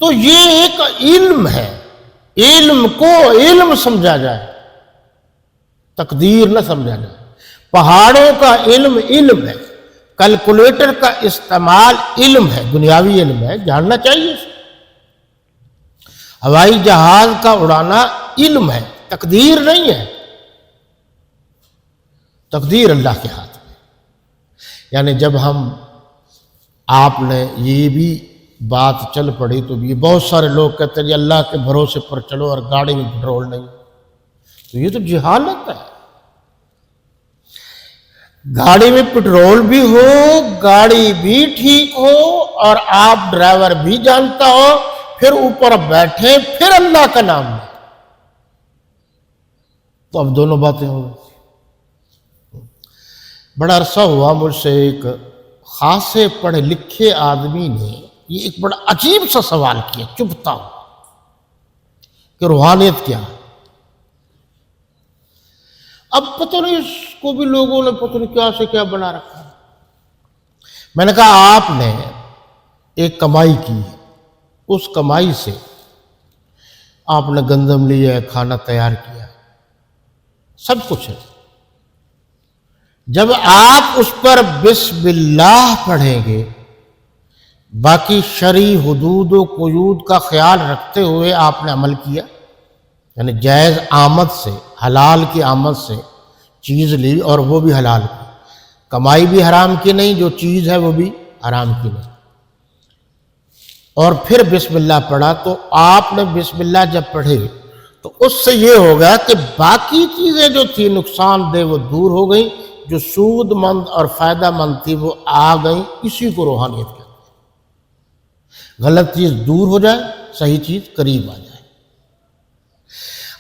تو یہ ایک علم ہے، علم کو علم سمجھا جائے، تقدیر نہ سمجھا جائے۔ پہاڑوں کا علم علم ہے، کیلکولیٹر کا استعمال علم ہے، دنیاوی علم ہے، جاننا چاہیے اسے۔ ہوائی جہاز کا اڑانا علم ہے، تقدیر نہیں ہے، تقدیر اللہ کے ہاتھ میں۔ یعنی جب آپ نے یہ بھی بات چل پڑی تو یہ بہت سارے لوگ کہتے ہیں اللہ کے بھروسے پر چلو اور گاڑی میں پٹرول نہیں، تو یہ تو جہالت ہے۔ گاڑی میں پٹرول بھی ہو، گاڑی بھی ٹھیک ہو، اور آپ ڈرائیور بھی جانتا ہو، پھر اوپر بیٹھے، پھر اللہ کا نام لیں، تو اب دونوں باتیں ہوں گی۔ بڑا عرصہ ہوا مجھ سے ایک خاصے پڑھے لکھے آدمی نے یہ ایک بڑا عجیب سا سوال کیا، چبھتا ہوا، کہ روحانیت کیا ہے؟ اب پتہ نہیں اس کو بھی لوگوں نے پتہ نہیں کیا سے کیا بنا رکھا ہے۔ میں نے کہا آپ نے ایک کمائی کی ہے، اس کمائی سے آپ نے گندم لیا ہے، کھانا تیار کیا ہے، سب کچھ ہے۔ جب آپ اس پر بسم اللہ پڑھیں گے، باقی شرعی حدود و قیود کا خیال رکھتے ہوئے آپ نے عمل کیا، یعنی جائز آمد سے، حلال کی آمد سے چیز لی اور وہ بھی حلال کی، کمائی بھی حرام کی نہیں، جو چیز ہے وہ بھی حرام کی نہیں، اور پھر بسم اللہ پڑھا، تو آپ نے بسم اللہ جب پڑھے تو اس سے یہ ہوگا کہ باقی چیزیں جو تھی نقصان دہ وہ دور ہو گئیں، جو سود مند اور فائدہ مند تھی وہ آ گئیں۔ اسی کو روحانیت کہتے ہیں، غلط چیز دور ہو جائے، صحیح چیز قریب آ جائے۔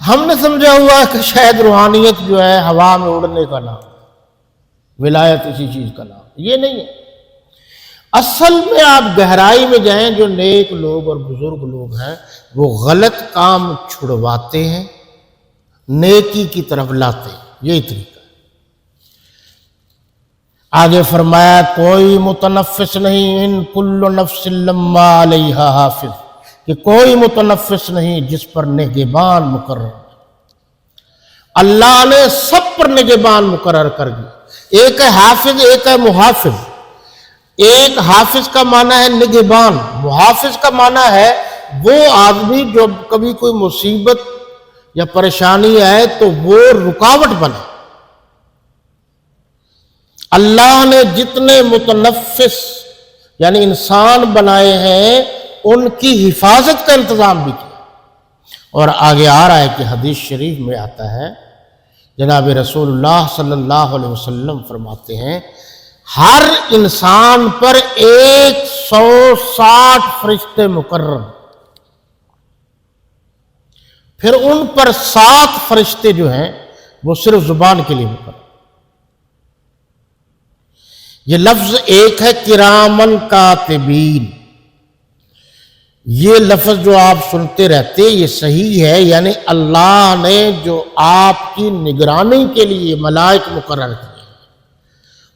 ہم نے سمجھا ہوا کہ شاید روحانیت جو ہے ہوا میں اڑنے کا نام، ولایت اسی چیز کا نام، یہ نہیں ہے۔ اصل میں آپ گہرائی میں جائیں، جو نیک لوگ اور بزرگ لوگ ہیں وہ غلط کام چھڑواتے ہیں، نیکی کی طرف لاتے ہیں، یہی طریقہ ہے۔ آگے فرمایا کوئی متنفس نہیں، ان کل نفس لما علیہا حافظ، کہ کوئی متنفس نہیں جس پر نگہبان مقرر۔ اللہ نے سب پر نگہبان مقرر کر دی، ایک ہے حافظ، ایک ہے محافظ۔ ایک حافظ کا معنی ہے نگہبان، محافظ کا معنی ہے وہ آدمی جو کبھی کوئی مصیبت یا پریشانی آئے تو وہ رکاوٹ بنے۔ اللہ نے جتنے متنفس یعنی انسان بنائے ہیں ان کی حفاظت کا انتظام بھی کیا، اور آگے آ رہا ہے کہ حدیث شریف میں آتا ہے، جناب رسول اللہ صلی اللہ علیہ وسلم فرماتے ہیں ہر انسان پر 160 فرشتے مقرر، پھر ان پر 7 فرشتے جو ہیں وہ صرف زبان کے لیے مقرر۔ یہ لفظ ایک ہے کرامن کاتبین، یہ لفظ جو آپ سنتے رہتے یہ صحیح ہے، یعنی اللہ نے جو آپ کی نگرانی کے لیے ملائک مقرر کیے،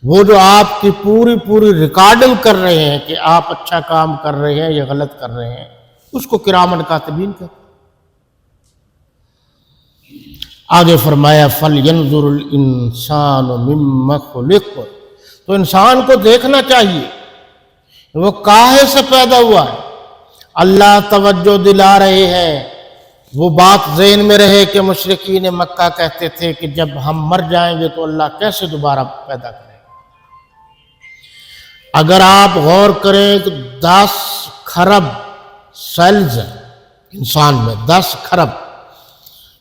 وہ جو آپ کی پوری ریکارڈنگ کر رہے ہیں کہ آپ اچھا کام کر رہے ہیں یا غلط کر رہے ہیں، اس کو کرامن کاتبین کہتے ہیں۔ آگے فرمایا فَلْيَنْظُرُ الْإِنسَانُ مِمَّ خُلِقَ، تو انسان کو دیکھنا چاہیے وہ کاہے سے پیدا ہوا ہے۔ اللہ توجہ دلا رہے ہیں، وہ بات ذہن میں رہے کہ مشرکین مکہ کہتے تھے کہ جب ہم مر جائیں گے تو اللہ کیسے دوبارہ پیدا کرے گا۔ اگر آپ غور کریں کہ 10 کھرب سیلز ہیں انسان میں، 10 کھرب،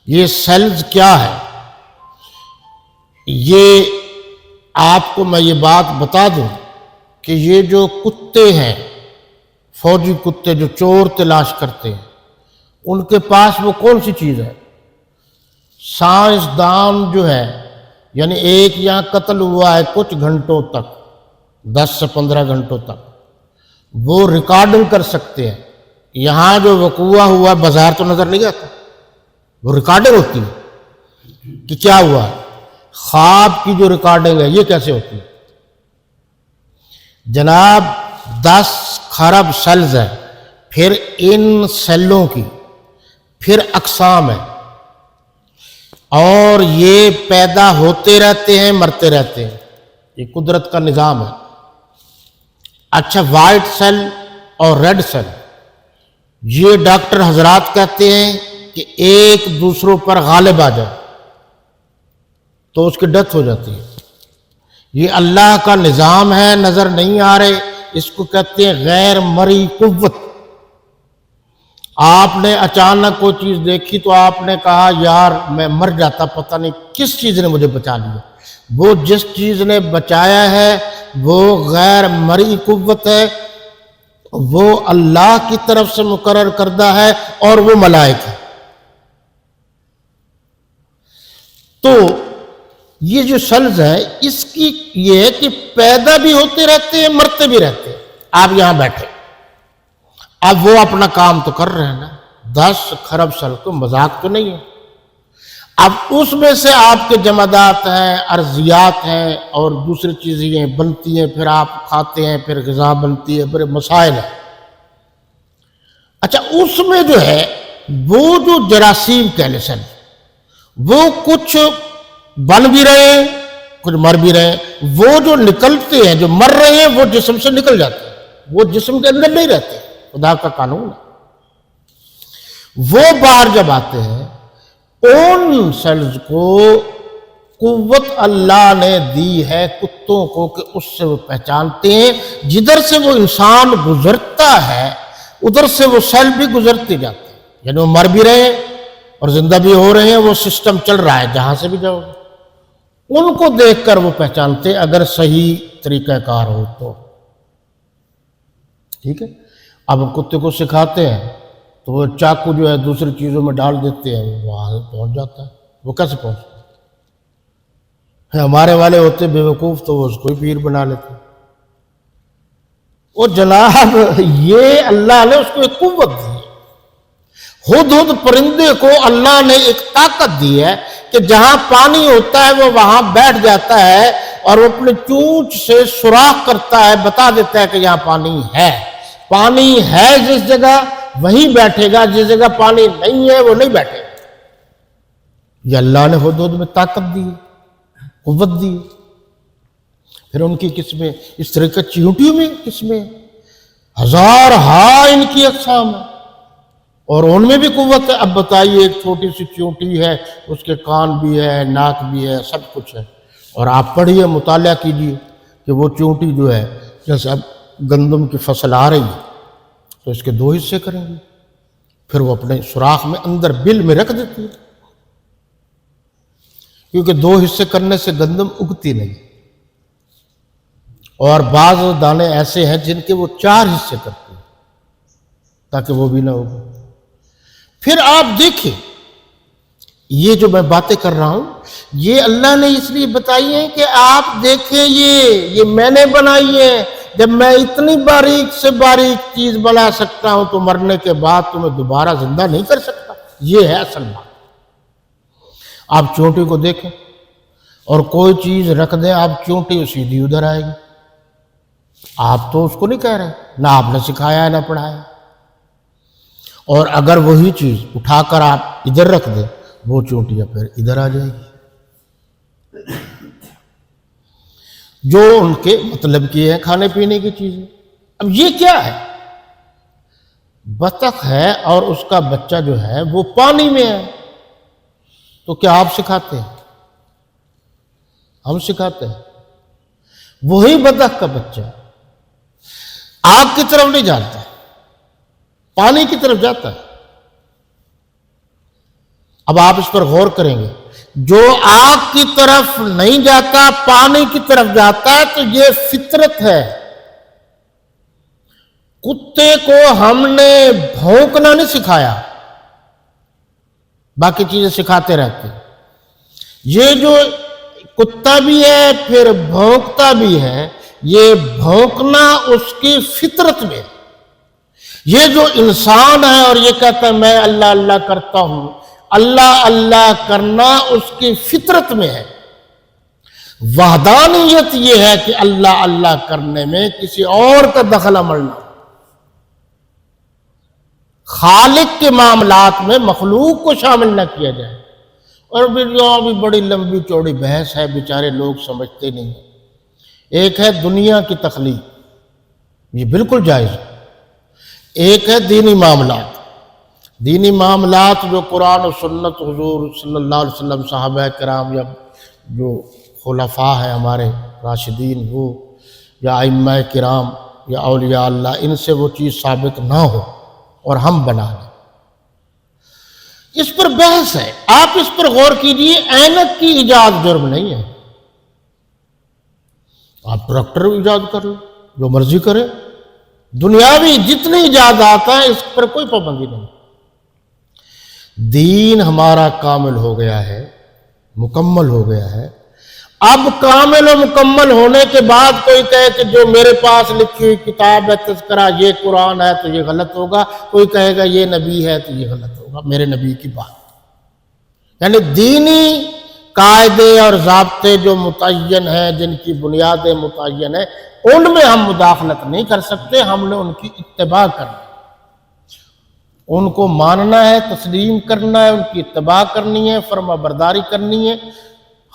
یہ سیلز کیا ہے؟ یہ آپ کو میں یہ بات بتا دوں کہ یہ جو کتے ہیں، فوجی کتے جو چور تلاش کرتے ہیں، ان کے پاس وہ کون سی چیز ہے؟ سائنسدان جو ہے، یعنی ایک یہاں قتل ہوا ہے کچھ گھنٹوں تک، 10 سے 15 گھنٹوں تک، وہ ریکارڈنگ کر سکتے ہیں۔ یہاں جو وقوع ہوا بازار تو نظر نہیں آتا، وہ ریکارڈنگ ہوتی ہے کہ کیا ہوا ہے۔ خواب کی جو ریکارڈنگ ہے یہ کیسے ہوتی ہے؟ جناب 10 کھرب سیلز ہے، پھر ان سیلوں کی پھر اقسام ہے، اور یہ پیدا ہوتے رہتے ہیں مرتے رہتے ہیں، یہ قدرت کا نظام ہے۔ اچھا، وائٹ سیل اور ریڈ سیل، یہ ڈاکٹر حضرات کہتے ہیں کہ ایک دوسروں پر غالب آ جائے تو اس کی ڈیتھ ہو جاتی ہے۔ یہ اللہ کا نظام ہے، نظر نہیں آ رہے، اس کو کہتے ہیں غیر مرئی قوت۔ آپ نے اچانک کوئی چیز دیکھی تو آپ نے کہا یار میں مر جاتا، پتہ نہیں کس چیز نے مجھے بچا لیا۔ وہ جس چیز نے بچایا ہے وہ غیر مرئی قوت ہے، وہ اللہ کی طرف سے مقرر کردہ ہے اور وہ ملائکہ ہے۔ تو یہ جو سیلز ہے اس کی یہ ہے کہ پیدا بھی ہوتے رہتے ہیں مرتے بھی رہتے ہیں۔ آپ یہاں بیٹھے، اب وہ اپنا کام تو کر رہے ہیں نا، 10 کھرب سیل کو مذاق تو نہیں ہے۔ اب اس میں سے آپ کے جمادات ہیں، ارضیات ہیں اور دوسری چیزیں بنتی ہیں، پھر آپ کھاتے ہیں، پھر غذا بنتی ہے، پھر مسائل ہیں۔ اچھا، اس میں جو ہے وہ جو جراثیم کیلسن، وہ کچھ بن بھی رہے ہیں کچھ مر بھی رہے ہیں۔ وہ جو نکلتے ہیں، جو مر رہے ہیں وہ جسم سے نکل جاتے ہیں، وہ جسم کے اندر نہیں رہتے، خدا کا قانون ہے۔ وہ باہر جب آتے ہیں، ان سیلز کو قوت اللہ نے دی ہے کتوں کو کہ اس سے وہ پہچانتے ہیں، جدھر سے وہ انسان گزرتا ہے ادھر سے وہ سیل بھی گزرتے جاتے ہیں، یعنی وہ مر بھی رہے ہیں اور زندہ بھی ہو رہے ہیں، وہ سسٹم چل رہا ہے جہاں سے بھی جاؤ گے۔ ان کو دیکھ کر وہ پہچانتے اگر صحیح طریقہ کار ہو تو۔ ٹھیک ہے، اب کتے کو سکھاتے ہیں تو وہ چاقو جو ہے دوسری چیزوں میں ڈال دیتے ہیں، وہ وہاں پہنچ جاتا ہے۔ وہ کیسے پہنچتا ہے؟ ہمارے والے ہوتے بے وقوف تو وہ اس کو ہی پیر بنا لیتے۔ وہ جناب یہ اللہ نے اس کو ایک قوت دی ہے۔ ہدہد پرندے کو اللہ نے ایک طاقت دی ہے کہ جہاں پانی ہوتا ہے وہ وہاں بیٹھ جاتا ہے اور وہ اپنے چونچ سے سوراخ کرتا ہے، بتا دیتا ہے کہ یہاں پانی ہے۔ پانی ہے جس جگہ وہیں بیٹھے گا، جس جگہ پانی نہیں ہے وہ نہیں بیٹھے گا۔ یہ اللہ نے ہدہد میں طاقت دی، قوت دی۔ پھر ان کی قسمیں اس طرح کے چیونٹیوں میں قسمیں ہزار ان کی اقسام ہیں اور ان میں بھی قوت ہے۔ اب بتائیے، ایک چھوٹی سی چیونٹی ہے، اس کے کان بھی ہے، ناک بھی ہے، سب کچھ ہے، اور آپ پڑھیے مطالعہ کیجیے کہ وہ چیونٹی جو ہے، جیسے اب گندم کی فصل آ رہی ہے تو اس کے 2 حصے کریں گے، پھر وہ اپنے سوراخ میں اندر بل میں رکھ دیتی ہے، کیونکہ 2 حصے کرنے سے گندم اگتی نہیں، اور بعض دانے ایسے ہیں جن کے وہ 4 حصے کرتے ہیں تاکہ وہ بھی نہ ہو۔ پھر آپ دیکھیں، یہ جو میں باتیں کر رہا ہوں یہ اللہ نے اس لیے بتائی ہیں کہ آپ دیکھیں، یہ میں نے بنائی ہے۔ جب میں اتنی باریک سے باریک چیز بنا سکتا ہوں تو مرنے کے بعد تمہیں دوبارہ زندہ نہیں کر سکتا۔ یہ ہے اصل بات۔ آپ چونٹی کو دیکھیں اور کوئی چیز رکھ دیں، آپ چونٹی سیدھی ادھر آئے گی۔ آپ تو اس کو نہیں کہہ رہے، نہ آپ نے سکھایا ہے نہ پڑھایا، اور اگر وہی چیز اٹھا کر آپ ادھر رکھ دیں وہ چونٹیاں پھر ادھر آ جائے گی۔ جو ان کے مطلب کی ہے کھانے پینے کی چیزیں۔ اب یہ کیا ہے؟ بطخ ہے اور اس کا بچہ جو ہے وہ پانی میں ہے، تو کیا آپ سکھاتے ہیں؟ ہم سکھاتے ہیں؟ وہی بطخ کا بچہ آگ کی طرف نہیں جاتا، پانی کی طرف جاتا ہے۔ اب آپ اس پر غور کریں گے، جو آگ کی طرف نہیں جاتا پانی کی طرف جاتا ہے تو یہ فطرت ہے۔ کتے کو ہم نے بھونکنا نہیں سکھایا، باقی چیزیں سکھاتے رہتے ہیں۔ یہ جو کتا بھی ہے پھر بھونکتا بھی ہے، یہ بھونکنا اس کی فطرت میں۔ یہ جو انسان ہے اور یہ کہتا ہے میں اللہ اللہ کرتا ہوں، اللہ اللہ کرنا اس کی فطرت میں ہے۔ وحدانیت یہ ہے کہ اللہ اللہ کرنے میں کسی اور کا دخل عمل نہ ہو۔ خالق کے معاملات میں مخلوق کو شامل نہ کیا جائے۔ اور بھی بڑی لمبی چوڑی بحث ہے، بیچارے لوگ سمجھتے نہیں ہیں۔ ایک ہے دنیا کی تخلیق، یہ بالکل جائز ہے۔ ایک ہے دینی معاملات۔ دینی معاملات جو قرآن و سنت حضور صلی اللہ علیہ وسلم، صحابہ کرام یا جو خلفاء ہیں ہمارے راشدین، وہ یا ائمہ کرام یا اولیاء اللہ، ان سے وہ چیز ثابت نہ ہو اور ہم بنا لیں، اس پر بحث ہے۔ آپ اس پر غور کیجئے، اینک کی ایجاد جرم نہیں ہے۔ آپ ٹریکٹر ایجاد کر لیں، جو مرضی کریں، دنیاوی جتنی ایجادات ہیں اس پر کوئی پابندی نہیں۔ دین ہمارا کامل ہو گیا ہے، مکمل ہو گیا ہے۔ اب کامل و مکمل ہونے کے بعد کوئی کہے کہ جو میرے پاس لکھی ہوئی کتاب ہے تذکرہ، یہ قرآن ہے تو یہ غلط ہوگا، کوئی کہے گا یہ نبی ہے تو یہ غلط ہوگا، میرے نبی کی بات۔ یعنی دینی قاعدے اور ضابطے جو متعین ہیں، جن کی بنیادیں متعین ہیں، ان میں ہم مداخلت نہیں کر سکتے۔ ہم نے ان کی اتباع کرنا ہے، ان کو ماننا ہے، تسلیم کرنا ہے، ان کی اتباع کرنی ہے، فرما برداری کرنی ہے۔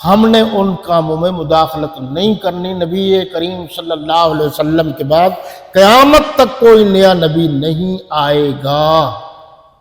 ہم نے ان کاموں میں مداخلت نہیں کرنی۔ نبی کریم صلی اللہ علیہ وسلم کے بعد قیامت تک کوئی نیا نبی نہیں آئے گا۔